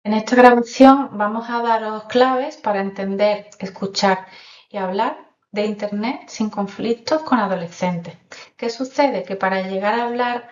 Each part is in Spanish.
En esta grabación vamos a daros claves para entender, escuchar y hablar de Internet sin conflictos con adolescentes. ¿Qué sucede? Que para llegar a hablar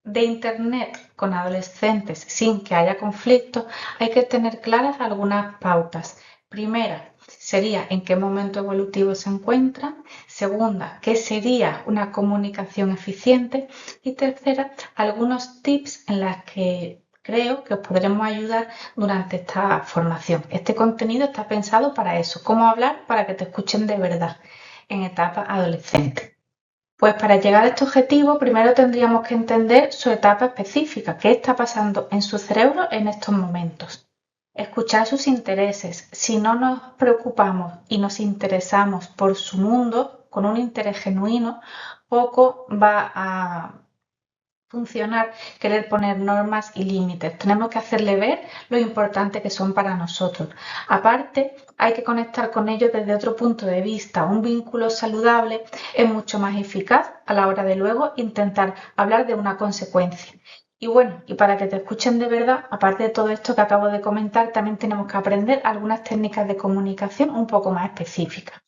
de Internet con adolescentes sin que haya conflictos hay que tener claras algunas pautas. Primera, sería en qué momento evolutivo se encuentran. Segunda, qué sería una comunicación eficiente. Y tercera, algunos tips en las que creo que os podremos ayudar durante esta formación. Este contenido está pensado para eso, cómo hablar para que te escuchen de verdad en etapa adolescente. Pues para llegar a este objetivo, primero tendríamos que entender su etapa específica, qué está pasando en su cerebro en estos momentos. Escuchar sus intereses. Si no nos preocupamos y nos interesamos por su mundo con un interés genuino, poco va a funcionar querer poner normas y límites. Tenemos que hacerle ver lo importante que son para nosotros. Aparte, hay que conectar con ellos desde otro punto de vista. Un vínculo saludable es mucho más eficaz a la hora de luego intentar hablar de una consecuencia. Y bueno, y para que te escuchen de verdad, aparte de todo esto que acabo de comentar, también tenemos que aprender algunas técnicas de comunicación un poco más específicas.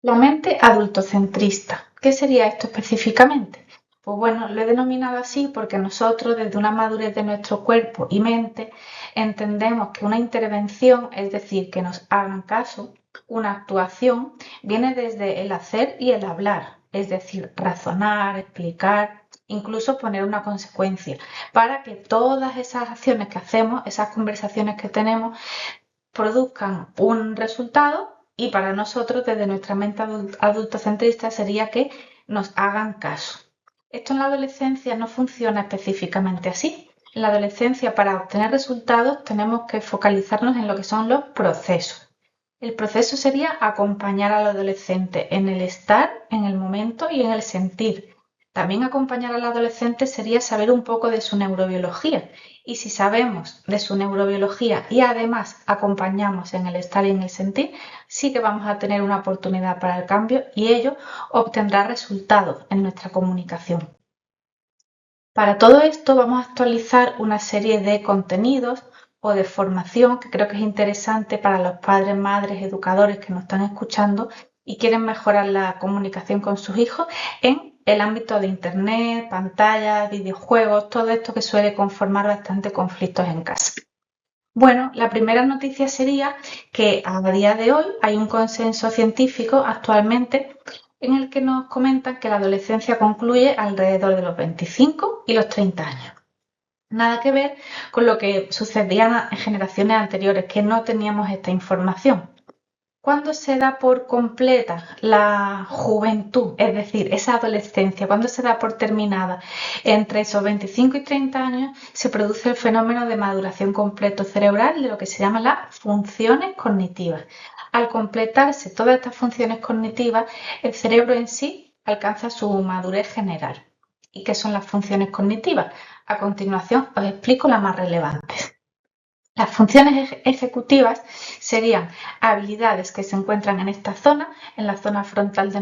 La mente adultocentrista. ¿Qué sería esto específicamente? Pues bueno, lo he denominado así porque nosotros, desde una madurez de nuestro cuerpo y mente, entendemos que una intervención, es decir, que nos hagan caso, una actuación, viene desde el hacer y el hablar, es decir, razonar, explicar, incluso poner una consecuencia, para que todas esas acciones que hacemos, esas conversaciones que tenemos, produzcan un resultado y para nosotros desde nuestra mente adultocentrista sería que nos hagan caso. Esto en la adolescencia no funciona específicamente así. En la adolescencia para obtener resultados tenemos que focalizarnos en lo que son los procesos. El proceso sería acompañar al adolescente en el estar, en el momento y en el sentir. También acompañar al adolescente sería saber un poco de su neurobiología. Y si sabemos de su neurobiología y además acompañamos en el estar y en el sentir, sí que vamos a tener una oportunidad para el cambio y ello obtendrá resultados en nuestra comunicación. Para todo esto vamos a actualizar una serie de contenidos o de formación que creo que es interesante para los padres, madres, educadores que nos están escuchando y quieren mejorar la comunicación con sus hijos en el ámbito de Internet, pantallas, videojuegos, todo esto que suele conformar bastante conflictos en casa. Bueno, la primera noticia sería que a día de hoy hay un consenso científico actualmente en el que nos comentan que la adolescencia concluye alrededor de los 25 y los 30 años. Nada que ver con lo que sucedía en generaciones anteriores, que no teníamos esta información. ¿Cuándo se da por completa la juventud, es decir, esa adolescencia? ¿Cuándo se da por terminada? Entre esos 25 y 30 años se produce el fenómeno de maduración completo cerebral de lo que se llama las funciones cognitivas. Al completarse todas estas funciones cognitivas, el cerebro en sí alcanza su madurez general. ¿Y qué son las funciones cognitivas? A continuación os explico las más relevantes. Las funciones ejecutivas serían habilidades que se encuentran en esta zona, en la zona frontal de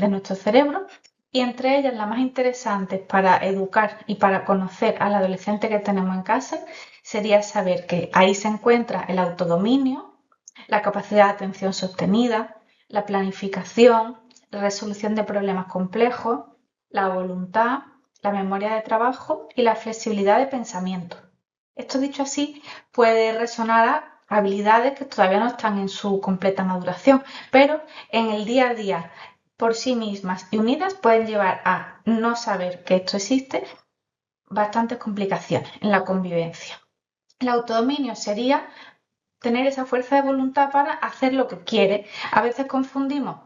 nuestro cerebro, y entre ellas la más interesante para educar y para conocer al adolescente que tenemos en casa sería saber que ahí se encuentra el autodominio, la capacidad de atención sostenida, la planificación, la resolución de problemas complejos, la voluntad, la memoria de trabajo y la flexibilidad de pensamiento. Esto dicho así puede resonar a habilidades que todavía no están en su completa maduración, pero en el día a día por sí mismas y unidas pueden llevar a no saber que esto existe bastantes complicaciones en la convivencia. El autodominio sería tener esa fuerza de voluntad para hacer lo que quiere. A veces confundimos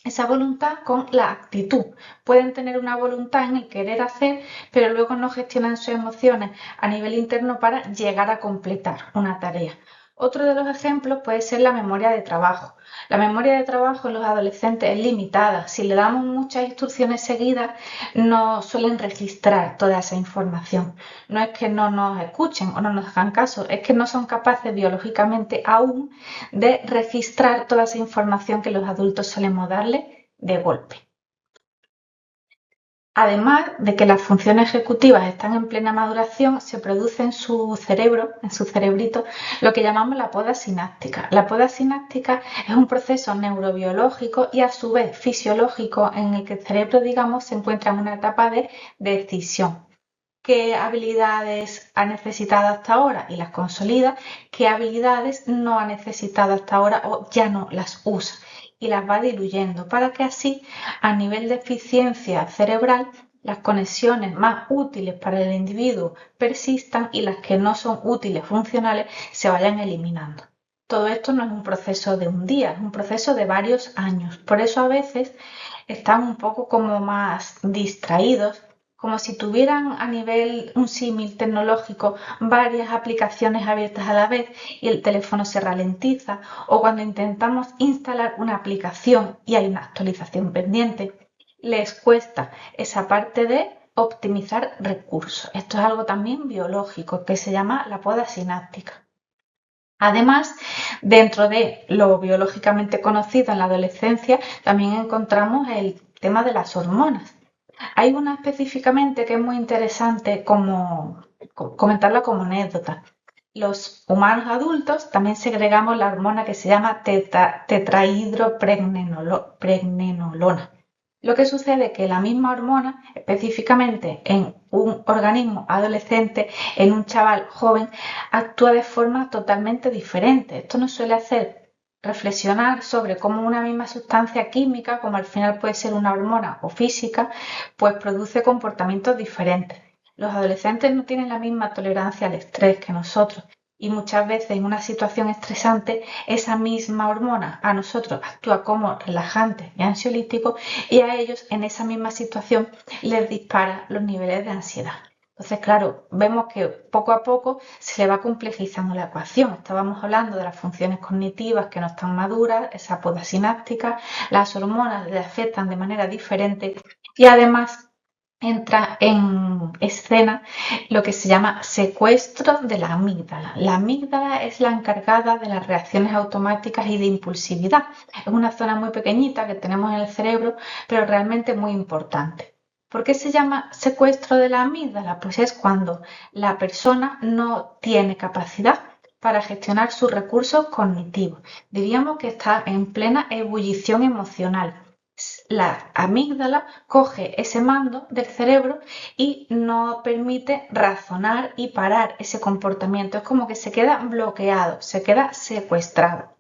esa voluntad con la actitud. Pueden tener una voluntad en el querer hacer, pero luego no gestionan sus emociones a nivel interno para llegar a completar una tarea. Otro de los ejemplos puede ser la memoria de trabajo. La memoria de trabajo en los adolescentes es limitada. Si le damos muchas instrucciones seguidas, no suelen registrar toda esa información. No es que no nos escuchen o no nos hagan caso, es que no son capaces biológicamente aún de registrar toda esa información que los adultos solemos darle de golpe. Además de que las funciones ejecutivas están en plena maduración, se produce en su cerebro, en su cerebrito, lo que llamamos la poda sináptica. La poda sináptica es un proceso neurobiológico y a su vez fisiológico en el que el cerebro, digamos, se encuentra en una etapa de decisión. ¿Qué habilidades ha necesitado hasta ahora y las consolida? ¿Qué habilidades no ha necesitado hasta ahora o ya no las usa? Y las va diluyendo para que así, a nivel de eficiencia cerebral, las conexiones más útiles para el individuo persistan y las que no son útiles, funcionales, se vayan eliminando. Todo esto no es un proceso de un día, es un proceso de varios años. Por eso a veces están un poco como más distraídos, como si tuvieran a nivel un símil tecnológico varias aplicaciones abiertas a la vez y el teléfono se ralentiza, o cuando intentamos instalar una aplicación y hay una actualización pendiente, les cuesta esa parte de optimizar recursos. Esto es algo también biológico que se llama la poda sináptica. Además, dentro de lo biológicamente conocido en la adolescencia, también encontramos el tema de las hormonas. Hay una específicamente que es muy interesante comentarla como anécdota. Los humanos adultos también segregamos la hormona que se llama tetrahidropregnenolona. Lo que sucede es que la misma hormona, específicamente en un organismo adolescente, en un chaval joven, actúa de forma totalmente diferente. Esto nos suele hacer reflexionar sobre cómo una misma sustancia química, como al final puede ser una hormona o física, pues produce comportamientos diferentes. Los adolescentes no tienen la misma tolerancia al estrés que nosotros y muchas veces en una situación estresante esa misma hormona a nosotros actúa como relajante y ansiolítico y a ellos en esa misma situación les dispara los niveles de ansiedad. Entonces, claro, vemos que poco a poco se le va complejizando la ecuación. Estábamos hablando de las funciones cognitivas que no están maduras, esa poda sináptica, las hormonas le afectan de manera diferente y además entra en escena lo que se llama secuestro de la amígdala. La amígdala es la encargada de las reacciones automáticas y de impulsividad. Es una zona muy pequeñita que tenemos en el cerebro, pero realmente muy importante. ¿Por qué se llama secuestro de la amígdala? Pues es cuando la persona no tiene capacidad para gestionar sus recursos cognitivos. Diríamos que está en plena ebullición emocional. La amígdala coge ese mando del cerebro y no permite razonar y parar ese comportamiento. Es como que se queda bloqueado, se queda secuestrado.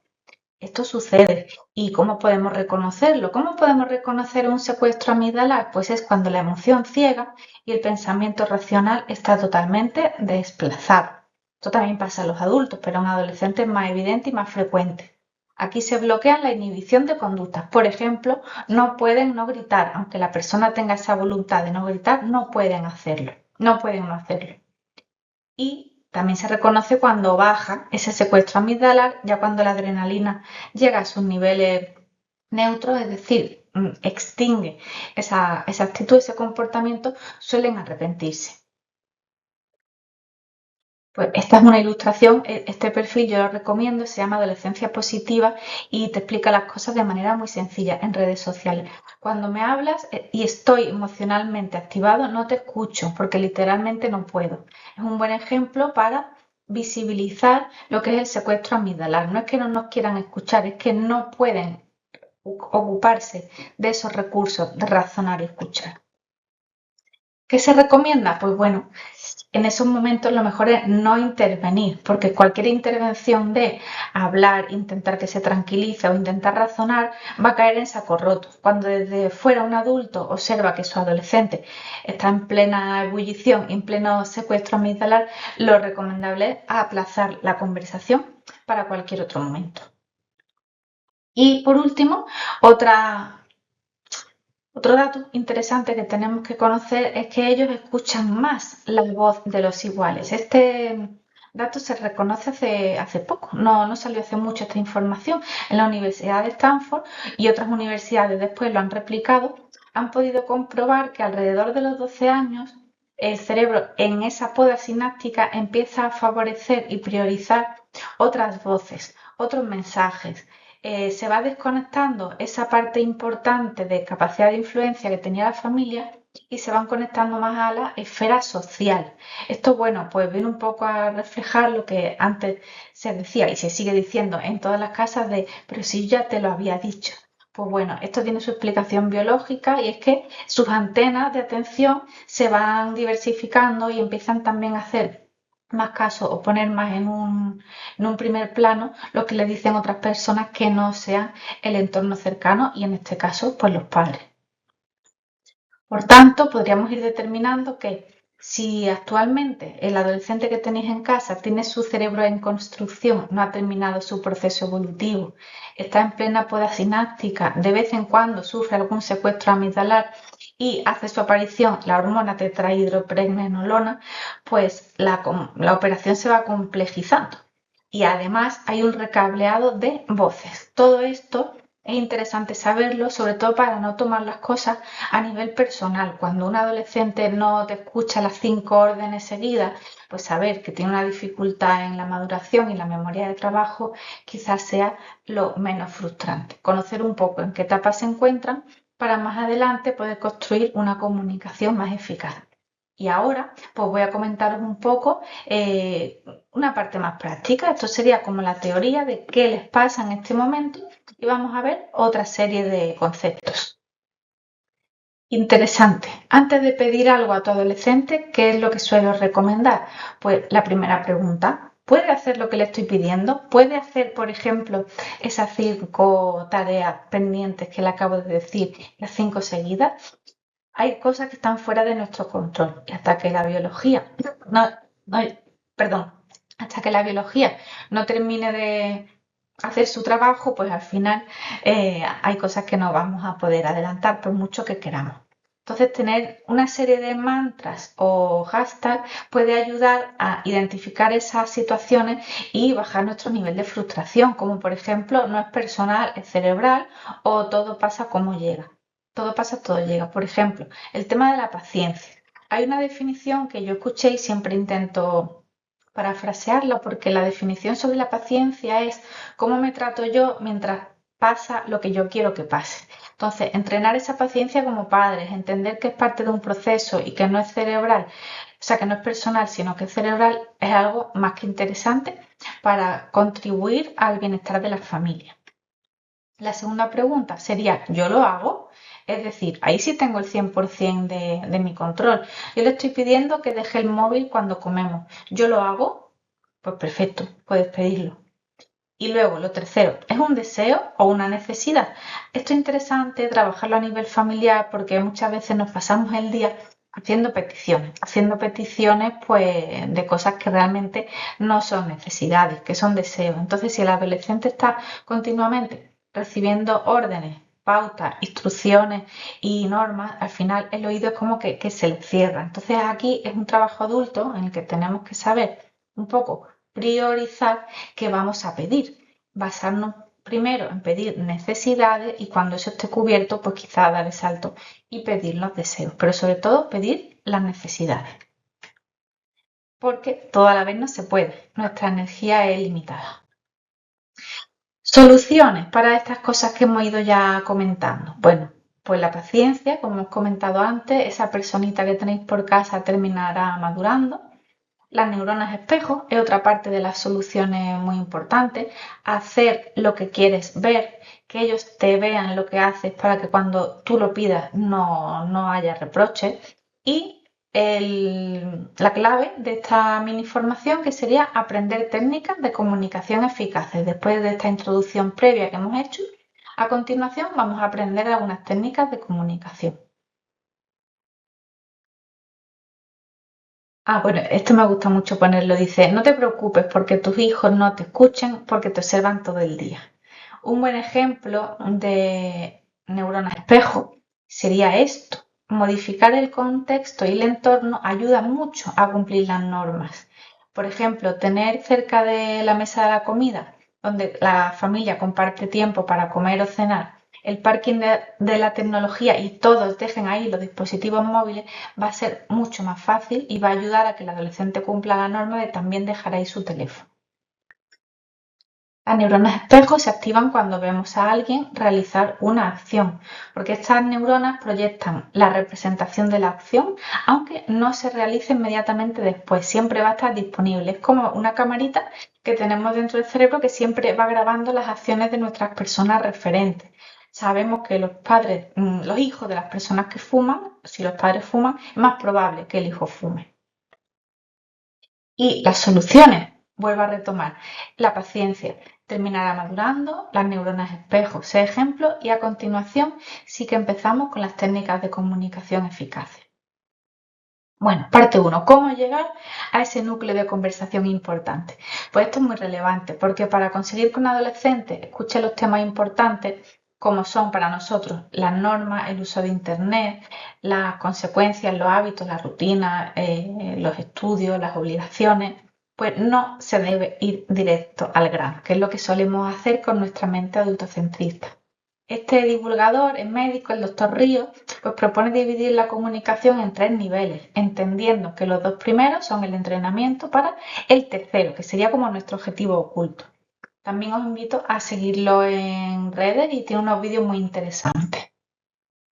Esto sucede. ¿Y cómo podemos reconocerlo? ¿Cómo podemos reconocer un secuestro amigdalar? Pues es cuando la emoción ciega y el pensamiento racional está totalmente desplazado. Esto también pasa en los adultos, pero en adolescentes es más evidente y más frecuente. Aquí se bloquea la inhibición de conductas. Por ejemplo, no pueden no gritar. Aunque la persona tenga esa voluntad de no gritar, no pueden hacerlo. No pueden no hacerlo. Y también se reconoce cuando baja ese secuestro amigdalar, ya cuando la adrenalina llega a sus niveles neutros, es decir, extingue esa actitud, ese comportamiento, suelen arrepentirse. Pues esta es una ilustración, este perfil yo lo recomiendo, se llama Adolescencia Positiva y te explica las cosas de manera muy sencilla en redes sociales. Cuando me hablas y estoy emocionalmente activado, no te escucho porque literalmente no puedo. Es un buen ejemplo para visibilizar lo que es el secuestro amigdalar. No es que no nos quieran escuchar, es que no pueden ocuparse de esos recursos de razonar y escuchar. ¿Qué se recomienda? Pues bueno, en esos momentos lo mejor es no intervenir, porque cualquier intervención de hablar, intentar que se tranquilice o intentar razonar va a caer en saco roto. Cuando desde fuera un adulto observa que su adolescente está en plena ebullición, en pleno secuestro amigdalar, lo recomendable es aplazar la conversación para cualquier otro momento. Y por último, otro dato interesante que tenemos que conocer es que ellos escuchan más la voz de los iguales. Este dato se reconoce hace poco, no salió hace mucho esta información. En la Universidad de Stanford y otras universidades después lo han replicado, han podido comprobar que alrededor de los 12 años el cerebro en esa poda sináptica empieza a favorecer y priorizar otras voces, otros mensajes, se va desconectando esa parte importante de capacidad de influencia que tenía la familia y se van conectando más a la esfera social. Esto, bueno, pues viene un poco a reflejar lo que antes se decía y se sigue diciendo en todas las casas de, pero si ya te lo había dicho. Pues bueno, esto tiene su explicación biológica y es que sus antenas de atención se van diversificando y empiezan también a hacer más caso o poner más en un primer plano lo que le dicen otras personas que no sean el entorno cercano y en este caso pues los padres. Por tanto, podríamos ir determinando que si actualmente el adolescente que tenéis en casa tiene su cerebro en construcción, no ha terminado su proceso evolutivo, está en plena poda sináptica, de vez en cuando sufre algún secuestro amigdalar y hace su aparición la hormona tetrahidropregnenolona, pues la operación se va complejizando. Y además hay un recableado de voces. Todo esto es interesante saberlo, sobre todo para no tomar las cosas a nivel personal. Cuando un adolescente no te escucha las 5 órdenes seguidas, pues saber que tiene una dificultad en la maduración y la memoria de trabajo quizás sea lo menos frustrante. Conocer un poco en qué etapa se encuentran para más adelante poder construir una comunicación más eficaz. Y ahora, pues voy a comentaros un poco una parte más práctica. Esto sería como la teoría de qué les pasa en este momento y vamos a ver otra serie de conceptos. Interesante. Antes de pedir algo a tu adolescente, ¿qué es lo que suelo recomendar? Pues la primera pregunta, ¿puede hacer lo que le estoy pidiendo? ¿Puede hacer, por ejemplo, esas 5 tareas pendientes que le acabo de decir, las 5 seguidas? Hay cosas que están fuera de nuestro control y hasta que la biología no, perdón, hasta que la biología no termine de hacer su trabajo, pues al final hay cosas que no vamos a poder adelantar por mucho que queramos. Entonces, tener una serie de mantras o hashtags puede ayudar a identificar esas situaciones y bajar nuestro nivel de frustración, como por ejemplo, no es personal, es cerebral o todo pasa como llega. Todo pasa, todo llega. Por ejemplo, el tema de la paciencia. Hay una definición que yo escuché y siempre intento parafrasearla porque la definición sobre la paciencia es cómo me trato yo mientras pasa lo que yo quiero que pase. Entonces, entrenar esa paciencia como padres, entender que es parte de un proceso y que no es cerebral, o sea, que no es personal, sino que es cerebral, es algo más que interesante para contribuir al bienestar de la familia. La segunda pregunta sería, ¿yo lo hago? Es decir, ahí sí tengo el 100% de mi control. Yo le estoy pidiendo que deje el móvil cuando comemos. ¿Yo lo hago? Pues perfecto, puedes pedirlo. Y luego, lo tercero, ¿es un deseo o una necesidad? Esto es interesante trabajarlo a nivel familiar porque muchas veces nos pasamos el día haciendo peticiones pues de cosas que realmente no son necesidades, que son deseos. Entonces, si el adolescente está continuamente recibiendo órdenes, pautas, instrucciones y normas, al final el oído es como que se le cierra. Entonces, aquí es un trabajo adulto en el que tenemos que saber un poco priorizar qué vamos a pedir, basarnos primero en pedir necesidades y cuando eso esté cubierto, pues quizá dar el salto y pedir los deseos, pero sobre todo pedir las necesidades, porque toda la vez no se puede, nuestra energía es limitada. Soluciones para estas cosas que hemos ido ya comentando. Bueno, pues la paciencia, como hemos comentado antes, esa personita que tenéis por casa terminará madurando. Las neuronas espejo es otra parte de las soluciones muy importantes. Hacer lo que quieres ver, que ellos te vean lo que haces para que cuando tú lo pidas no haya reproches. Y la clave de esta mini formación que sería aprender técnicas de comunicación eficaces. Después de esta introducción previa que hemos hecho, a continuación vamos a aprender algunas técnicas de comunicación. Bueno, esto me gusta mucho ponerlo. Dice, no te preocupes porque tus hijos no te escuchen porque te observan todo el día. Un buen ejemplo de neuronas espejo sería esto. Modificar el contexto y el entorno ayuda mucho a cumplir las normas. Por ejemplo, tener cerca de la mesa de la comida, donde la familia comparte tiempo para comer o cenar, el parking de la tecnología y todos dejen ahí los dispositivos móviles, va a ser mucho más fácil y va a ayudar a que el adolescente cumpla la norma de también dejar ahí su teléfono. Las neuronas espejo se activan cuando vemos a alguien realizar una acción, porque estas neuronas proyectan la representación de la acción, aunque no se realice inmediatamente después, siempre va a estar disponible. Es como una camarita que tenemos dentro del cerebro que siempre va grabando las acciones de nuestras personas referentes. Sabemos que los hijos de las personas que fuman, si los padres fuman, es más probable que el hijo fume. Y las soluciones, vuelvo a retomar, la paciencia terminará madurando, las neuronas espejo, sé ejemplo, y a continuación sí que empezamos con las técnicas de comunicación eficaces. Bueno, parte 1. ¿Cómo llegar a ese núcleo de conversación importante? Pues esto es muy relevante porque para conseguir que un adolescente escuche los temas importantes, como son para nosotros las normas, el uso de Internet, las consecuencias, los hábitos, las rutinas, los estudios, las obligaciones, pues no se debe ir directo al grano, que es lo que solemos hacer con nuestra mente adultocentrista. Este divulgador, el médico, el doctor Ríos, pues propone dividir la comunicación en 3 niveles, entendiendo que los 2 primeros son el entrenamiento para el tercero, que sería como nuestro objetivo oculto. También os invito a seguirlo en redes y tiene unos vídeos muy interesantes.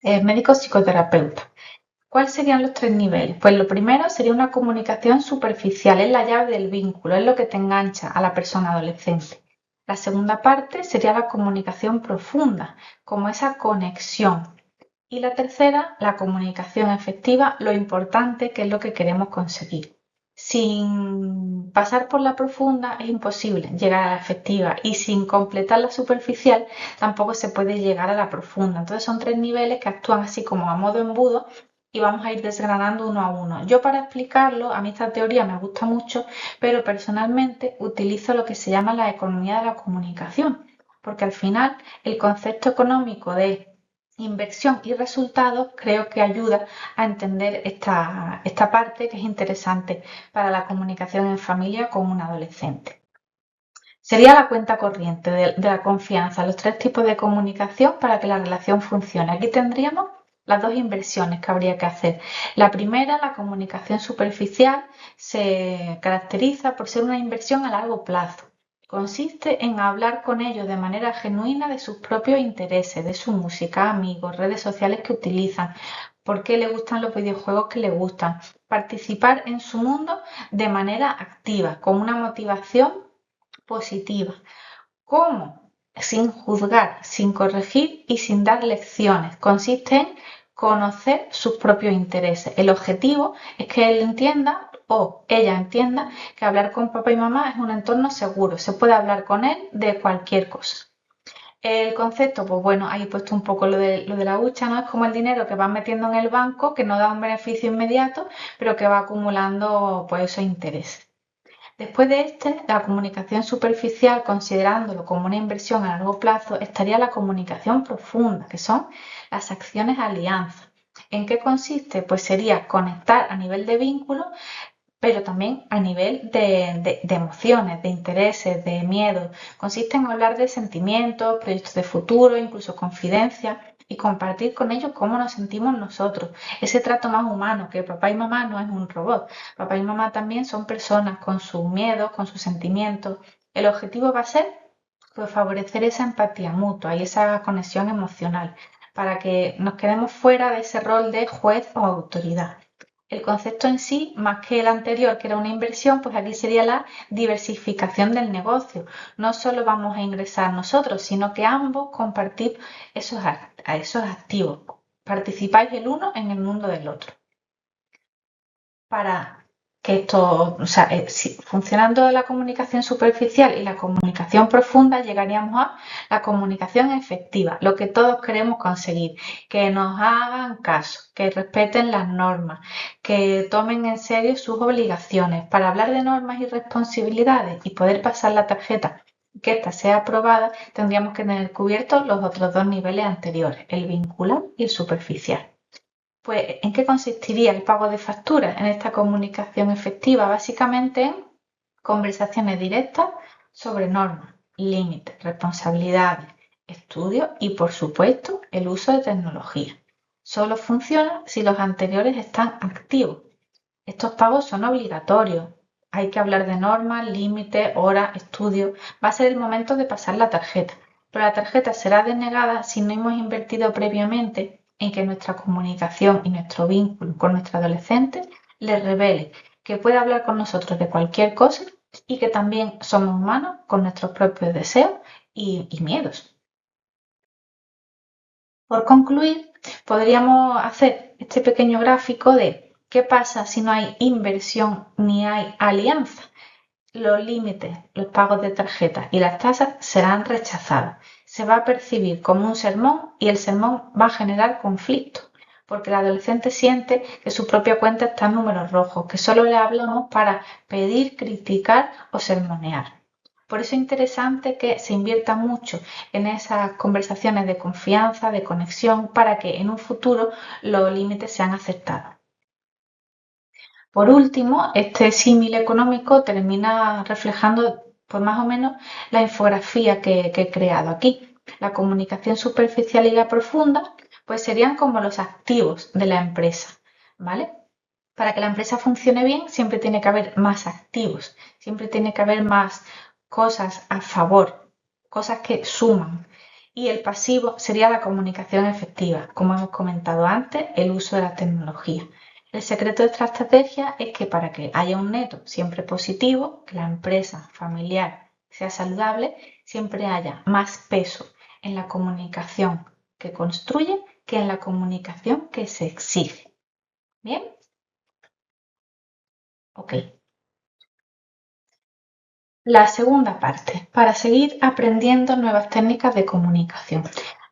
Es médico psicoterapeuta. ¿Cuáles serían los 3 niveles? Pues lo primero sería una comunicación superficial, es la llave del vínculo, es lo que te engancha a la persona adolescente. La segunda parte sería la comunicación profunda, como esa conexión. Y la tercera, la comunicación efectiva, lo importante que es lo que queremos conseguir. Sin pasar por la profunda es imposible llegar a la efectiva y sin completar la superficial tampoco se puede llegar a la profunda. Entonces son 3 niveles que actúan así como a modo embudo y vamos a ir desgranando uno a uno. Yo para explicarlo, a mí esta teoría me gusta mucho, pero personalmente utilizo lo que se llama la economía de la comunicación, porque al final el concepto económico de inversión y resultados creo que ayuda a entender esta parte que es interesante para la comunicación en familia con un adolescente. Sería la cuenta corriente de la confianza, los 3 tipos de comunicación para que la relación funcione. Aquí tendríamos las 2 inversiones que habría que hacer. La primera, la comunicación superficial, se caracteriza por ser una inversión a largo plazo. Consiste en hablar con ellos de manera genuina de sus propios intereses, de su música, amigos, redes sociales que utilizan, por qué le gustan los videojuegos que le gustan. Participar en su mundo de manera activa, con una motivación positiva. ¿Cómo? Sin juzgar, sin corregir y sin dar lecciones. Consiste en conocer sus propios intereses. El objetivo es que él entienda o ella entienda que hablar con papá y mamá es un entorno seguro. Se puede hablar con él de cualquier cosa. El concepto, pues bueno, ahí he puesto un poco lo de la hucha, ¿no? Es como el dinero que vas metiendo en el banco, que no da un beneficio inmediato, pero que va acumulando pues esos intereses. Después de la comunicación superficial, considerándolo como una inversión a largo plazo, estaría la comunicación profunda, que son las acciones alianza. ¿En qué consiste? Pues sería conectar a nivel de vínculo, pero también a nivel de emociones, de intereses, de miedo. Consiste en hablar de sentimientos, proyectos de futuro, incluso confidencias y compartir con ellos cómo nos sentimos nosotros. Ese trato más humano, que papá y mamá no es un robot. Papá y mamá también son personas con sus miedos, con sus sentimientos. El objetivo va a ser pues, favorecer esa empatía mutua y esa conexión emocional para que nos quedemos fuera de ese rol de juez o autoridad. El concepto en sí, más que el anterior, que era una inversión, pues aquí sería la diversificación del negocio. No solo vamos a ingresar nosotros, sino que ambos compartir esos activos. Participáis el uno en el mundo del otro. Para que esto, o sea, funcionando la comunicación superficial y la comunicación profunda, llegaríamos a la comunicación efectiva, lo que todos queremos conseguir, que nos hagan caso, que respeten las normas, que tomen en serio sus obligaciones. Para hablar de normas y responsabilidades y poder pasar la tarjeta que ésta sea aprobada, tendríamos que tener cubiertos los otros 2 niveles anteriores, el vincular y el superficial. Pues, ¿en qué consistiría el pago de facturas en esta comunicación efectiva? Básicamente en conversaciones directas sobre normas, límites, responsabilidades, estudios y, por supuesto, el uso de tecnología. Solo funciona si los anteriores están activos. Estos pagos son obligatorios. hay que hablar de normas, límites, horas, estudios. Va a ser el momento de pasar la tarjeta, pero la tarjeta será denegada si no hemos invertido previamente en que nuestra comunicación y nuestro vínculo con nuestro adolescente le revele que puede hablar con nosotros de cualquier cosa y que también somos humanos con nuestros propios deseos y miedos. Por concluir, podríamos hacer este pequeño gráfico de qué pasa si no hay inversión ni hay alianza. Los límites, los pagos de tarjeta y las tasas serán rechazados. Se va a percibir como un sermón y el sermón va a generar conflicto, porque el adolescente siente que su propia cuenta está en números rojos, que solo le hablamos para pedir, criticar o sermonear. Por eso es interesante que se invierta mucho en esas conversaciones de confianza, de conexión, para que en un futuro los límites sean aceptados. Por último, este símil económico termina reflejando pues más o menos la infografía que he creado aquí. La comunicación superficial y la profunda pues serían como los activos de la empresa, ¿vale? Para que la empresa funcione bien siempre tiene que haber más activos, siempre tiene que haber más cosas a favor, cosas que suman. Y el pasivo sería la comunicación efectiva, como hemos comentado antes, el uso de la tecnología. El secreto de esta estrategia es que para que haya un neto siempre positivo, que la empresa familiar sea saludable, siempre haya más peso en la comunicación que construye que en la comunicación que se exige. ¿Bien? Ok. La segunda parte, para seguir aprendiendo nuevas técnicas de comunicación.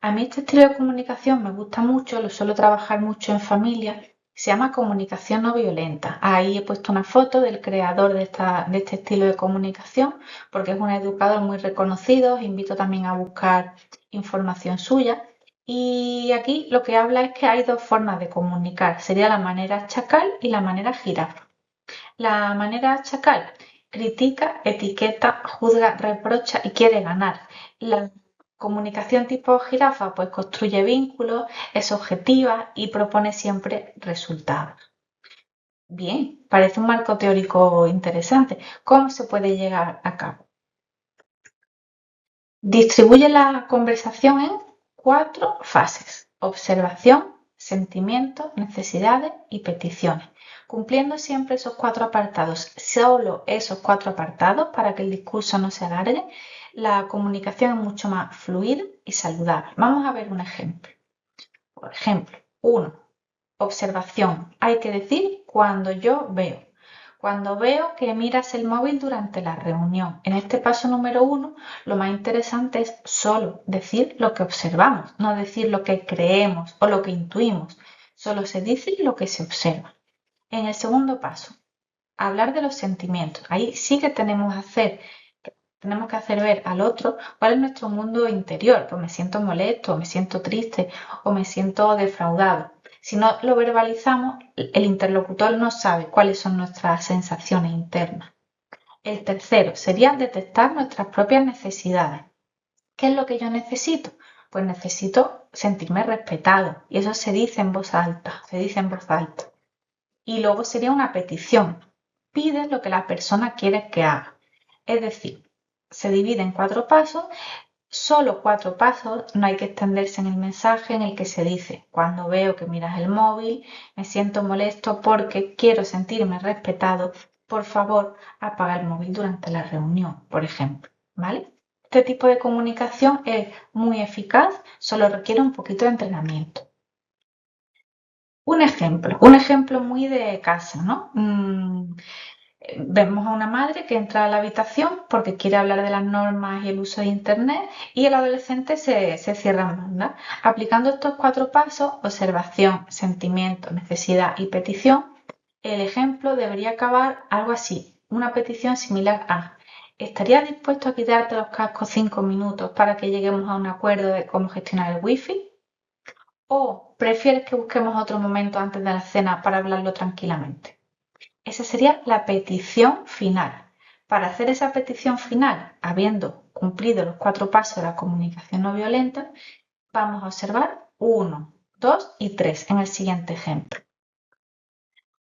A mí este estilo de comunicación me gusta mucho, lo suelo trabajar mucho en familia. Se llama comunicación no violenta. Ahí he puesto una foto del creador de este estilo de comunicación, porque es un educador muy reconocido. Os invito también a buscar información suya. Y aquí lo que habla es que hay dos formas de comunicar. Sería la manera chacal y la manera jirafa. La manera chacal critica, etiqueta, juzga, reprocha y quiere ganar. La comunicación tipo jirafa pues construye vínculos, es objetiva y propone siempre resultados. Bien, parece un marco teórico interesante. ¿Cómo se puede llegar a cabo? Distribuye la conversación en 4 fases: observación, sentimientos, necesidades y peticiones, cumpliendo siempre esos 4 apartados. Solo esos 4 apartados para que el discurso no se alargue. La comunicación es mucho más fluida y saludable. Vamos a ver un ejemplo. Por ejemplo, 1. Observación. Hay que decir cuando yo veo. Cuando veo que miras el móvil durante la reunión. En este paso número 1, lo más interesante es solo decir lo que observamos, no decir lo que creemos o lo que intuimos. Solo se dice lo que se observa. En el segundo paso, hablar de los sentimientos. Ahí sí que tenemos que hacer ver al otro cuál es nuestro mundo interior. Pues me siento molesto, me siento triste o me siento defraudado. Si no lo verbalizamos, el interlocutor no sabe cuáles son nuestras sensaciones internas. El tercero sería detectar nuestras propias necesidades. ¿Qué es lo que yo necesito? Pues necesito sentirme respetado y eso se dice en voz alta, se dice en voz alta. Y luego sería una petición. Pide lo que la persona quiere que haga. Es decir, se divide en 4 pasos. Solo 4 pasos, no hay que extenderse en el mensaje en el que se dice: cuando veo que miras el móvil, me siento molesto porque quiero sentirme respetado, por favor, apaga el móvil durante la reunión, por ejemplo, ¿vale? Este tipo de comunicación es muy eficaz, solo requiere un poquito de entrenamiento. Un ejemplo muy de casa, ¿no? Vemos a una madre que entra a la habitación porque quiere hablar de las normas y el uso de Internet y el adolescente se cierra en banda. Aplicando estos 4 pasos, observación, sentimiento, necesidad y petición, el ejemplo debería acabar algo así, una petición similar a: ¿estarías dispuesto a quitarte los cascos 5 minutos para que lleguemos a un acuerdo de cómo gestionar el wifi? ¿O prefieres que busquemos otro momento antes de la cena para hablarlo tranquilamente? Esa sería la petición final. Para hacer esa petición final, habiendo cumplido los 4 pasos de la comunicación no violenta, vamos a observar 1, 2 y 3 en el siguiente ejemplo.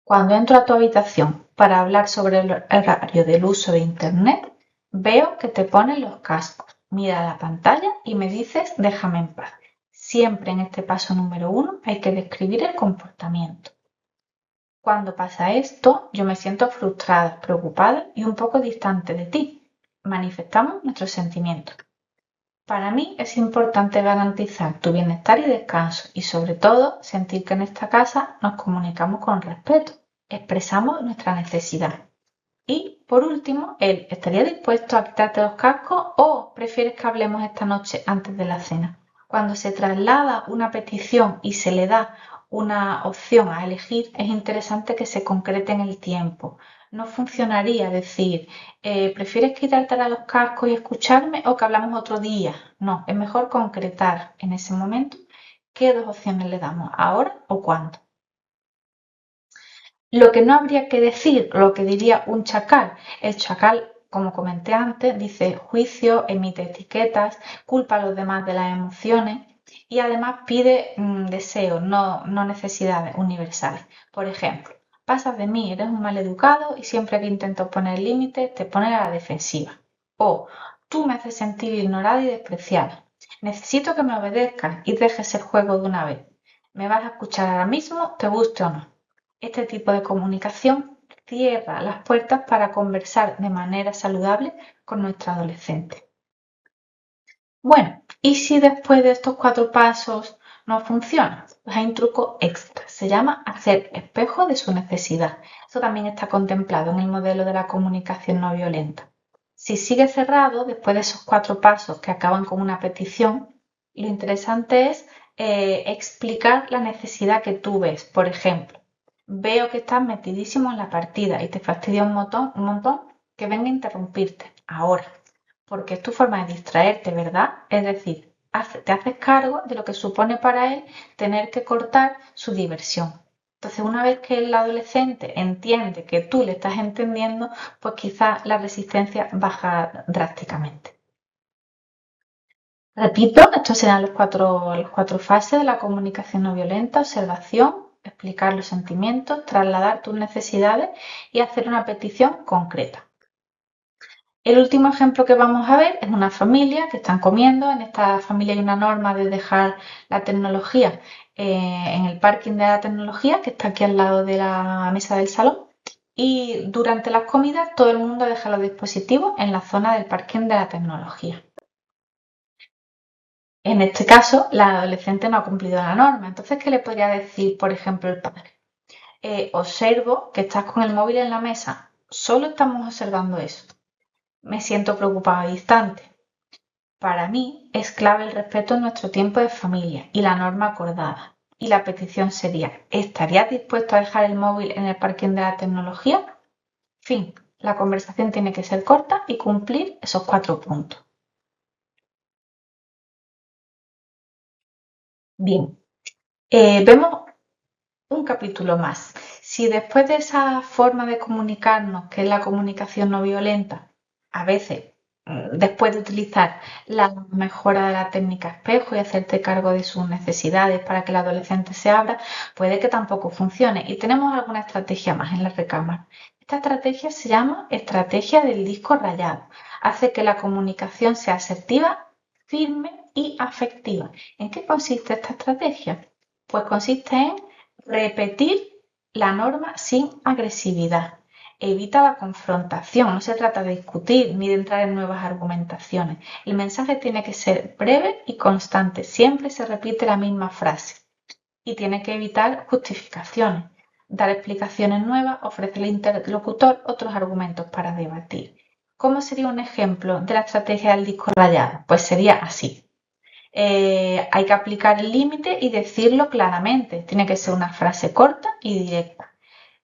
Cuando entro a tu habitación para hablar sobre el horario del uso de Internet, veo que te pones los cascos, mira la pantalla y me dices déjame en paz. Siempre en este paso número 1 hay que describir el comportamiento. Cuando pasa esto, yo me siento frustrada, preocupada y un poco distante de ti. Manifestamos nuestros sentimientos. Para mí es importante garantizar tu bienestar y descanso y sobre todo sentir que en esta casa nos comunicamos con respeto, expresamos nuestra necesidad. Y por último, él estaría dispuesto a quitarte los cascos o prefieres que hablemos esta noche antes de la cena. Cuando se traslada una petición y se le da una opción a elegir, es interesante que se concrete en el tiempo. No funcionaría decir, ¿prefieres quitarte ahora los cascos y escucharme o que hablamos otro día? No, es mejor concretar en ese momento qué dos opciones le damos, ahora o cuándo. Lo que no habría que decir, lo que diría un chacal. El chacal, como comenté antes, dice juicio, emite etiquetas, culpa a los demás de las emociones y además pide deseos, no necesidades universales. Por ejemplo, pasas de mí, eres un maleducado y siempre que intento poner límites te pones a la defensiva. O tú me haces sentir ignorada y despreciada. Necesito que me obedezcas y dejes el juego de una vez. ¿Me vas a escuchar ahora mismo, te guste o no? Este tipo de comunicación cierra las puertas para conversar de manera saludable con nuestro adolescente. Bueno, ¿y si después de estos 4 pasos no funciona? Pues hay un truco extra. Se llama hacer espejo de su necesidad. Eso también está contemplado en el modelo de la comunicación no violenta. Si sigue cerrado, después de esos 4 pasos que acaban con una petición, lo interesante es explicar la necesidad que tú ves. Por ejemplo, veo que estás metidísimo en la partida y te fastidia un montón que venga a interrumpirte ahora, porque es tu forma de distraerte, ¿verdad? Es decir, te haces cargo de lo que supone para él tener que cortar su diversión. Entonces, una vez que el adolescente entiende que tú le estás entendiendo, pues quizás la resistencia baja drásticamente. Repito, estos serán las cuatro fases de la comunicación no violenta: observación, explicar los sentimientos, trasladar tus necesidades y hacer una petición concreta. El último ejemplo que vamos a ver es una familia que están comiendo. En esta familia hay una norma de dejar la tecnología en el parking de la tecnología, que está aquí al lado de la mesa del salón. Y durante las comidas todo el mundo deja los dispositivos en la zona del parking de la tecnología. En este caso, la adolescente no ha cumplido la norma. Entonces, ¿qué le podría decir, por ejemplo, el padre? Observo que estás con el móvil en la mesa. Solo estamos observando eso. Me siento preocupada y distante. Para mí es clave el respeto en nuestro tiempo de familia y la norma acordada. Y la petición sería, ¿estarías dispuesto a dejar el móvil en el parking de la tecnología? Fin, la conversación tiene que ser corta y cumplir esos 4 puntos. Bien, vemos un capítulo más. Si después de esa forma de comunicarnos, que es la comunicación no violenta, a veces, después de utilizar la mejora de la técnica espejo y hacerte cargo de sus necesidades para que el adolescente se abra, puede que tampoco funcione. Y tenemos alguna estrategia más en la recámara. Esta estrategia se llama estrategia del disco rayado. Hace que la comunicación sea asertiva, firme y afectiva. ¿En qué consiste esta estrategia? Pues consiste en repetir la norma sin agresividad. Evita la confrontación, no se trata de discutir ni de entrar en nuevas argumentaciones. El mensaje tiene que ser breve y constante, siempre se repite la misma frase y tiene que evitar justificaciones, dar explicaciones nuevas, ofrecer al interlocutor otros argumentos para debatir. ¿Cómo sería un ejemplo de la estrategia del disco rayado? Pues sería así. Hay que aplicar el límite y decirlo claramente. Tiene que ser una frase corta y directa.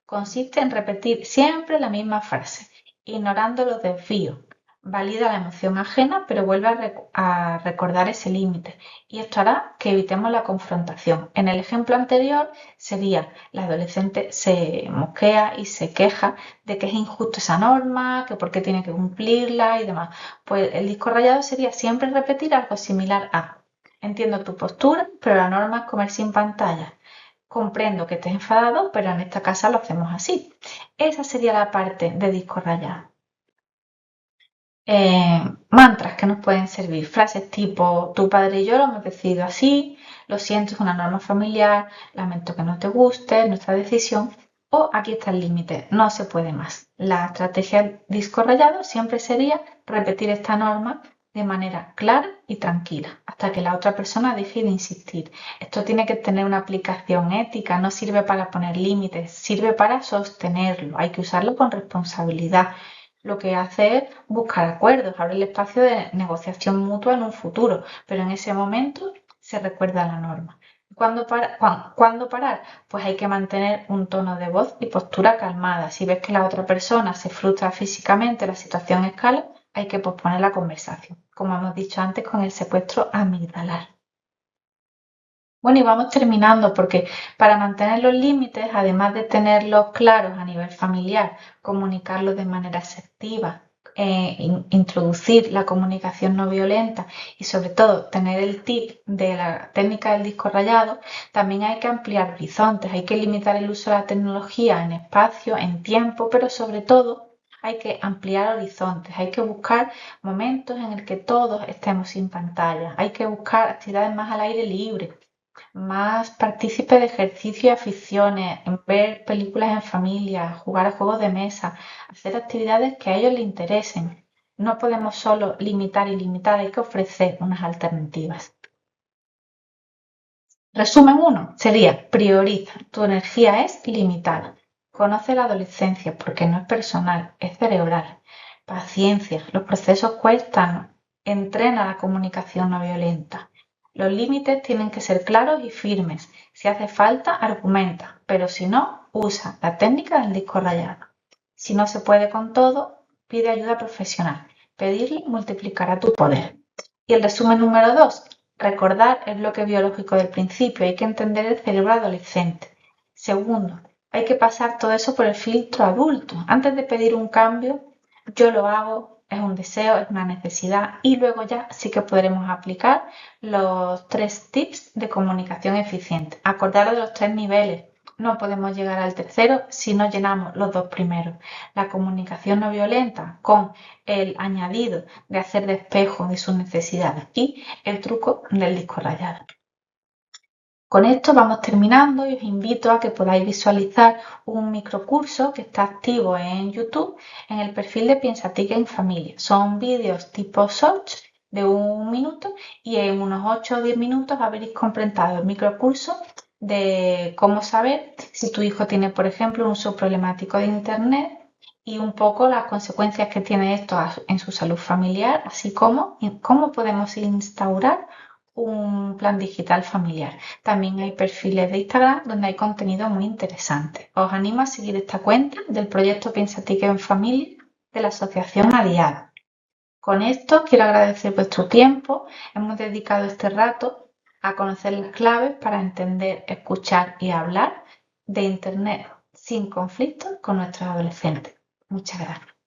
Consiste en repetir siempre la misma frase, ignorando los desvíos. Valida la emoción ajena, pero vuelve a recordar ese límite. Y esto hará que evitemos la confrontación. En el ejemplo anterior sería: la adolescente se mosquea y se queja de que es injusta esa norma, que por qué tiene que cumplirla y demás. Pues el disco rayado sería siempre repetir algo similar a: entiendo tu postura, pero la norma es comer sin pantalla. comprendo que estés enfadado, pero en esta casa lo hacemos así. Esa sería la parte de disco rayado. Mantras que nos pueden servir, frases tipo tu padre y yo lo hemos decidido así, lo siento, es una norma familiar, lamento que no te guste, nuestra decisión, o aquí está el límite, no se puede más. La estrategia disco rayado siempre sería repetir esta norma de manera clara y tranquila, hasta que la otra persona deje de insistir. Esto tiene que tener una aplicación ética, no sirve para poner límites, sirve para sostenerlo, hay que usarlo con responsabilidad. Lo que hace es buscar acuerdos, abre el espacio de negociación mutua en un futuro, pero en ese momento se recuerda la norma. ¿Cuándo parar? Pues hay que mantener un tono de voz y postura calmada. Si ves que la otra persona se frustra físicamente, la situación escala, hay que posponer la conversación, como hemos dicho antes con el secuestro amigdalar. Bueno, y vamos terminando porque para mantener los límites, además de tenerlos claros a nivel familiar, comunicarlos de manera asertiva, introducir la comunicación no violenta y sobre todo tener el tip de la técnica del disco rayado, también hay que ampliar horizontes, hay que limitar el uso de la tecnología en espacio, en tiempo, pero sobre todo hay que ampliar horizontes, hay que buscar momentos en el que todos estemos sin pantalla, hay que buscar actividades más al aire libre, más partícipe de ejercicio y aficiones, en ver películas en familia, jugar a juegos de mesa, hacer actividades que a ellos les interesen. No podemos solo limitar y limitar, hay que ofrecer unas alternativas. Resumen 1 sería: prioriza, tu energía es limitada. Conoce la adolescencia porque no es personal, es cerebral. Paciencia, los procesos cuestan. Entrena la comunicación no violenta. Los límites tienen que ser claros y firmes. Si hace falta, argumenta, pero si no, usa la técnica del disco rayado. Si no se puede con todo, pide ayuda profesional. Pedirle multiplicará tu poder. Y el resumen número 2, recordar el bloque biológico del principio, hay que entender el cerebro adolescente. Segundo, hay que pasar todo eso por el filtro adulto. Antes de pedir un cambio, yo lo hago, es un deseo, es una necesidad, y luego ya sí que podremos aplicar los 3 tips de comunicación eficiente. Acordaros de los 3 niveles. No podemos llegar al tercero si no llenamos los 2 primeros. La comunicación no violenta con el añadido de hacer de espejo de sus necesidades y el truco del disco rayado. Con esto vamos terminando y os invito a que podáis visualizar un microcurso que está activo en YouTube en el perfil de Piensatique en Familia. Son vídeos tipo shorts de 1 minuto y en unos 8 o 10 minutos habréis completado el microcurso de cómo saber si tu hijo tiene, por ejemplo, un uso problemático de Internet y un poco las consecuencias que tiene esto en su salud familiar, así como cómo podemos instaurar un plan digital familiar. También hay perfiles de Instagram donde hay contenido muy interesante. Os animo a seguir esta cuenta del proyecto Piensatique en Familia de la Asociación Aliada. Con esto quiero agradecer vuestro tiempo. Hemos dedicado este rato a conocer las claves para entender, escuchar y hablar de Internet sin conflicto con nuestros adolescentes. Muchas gracias.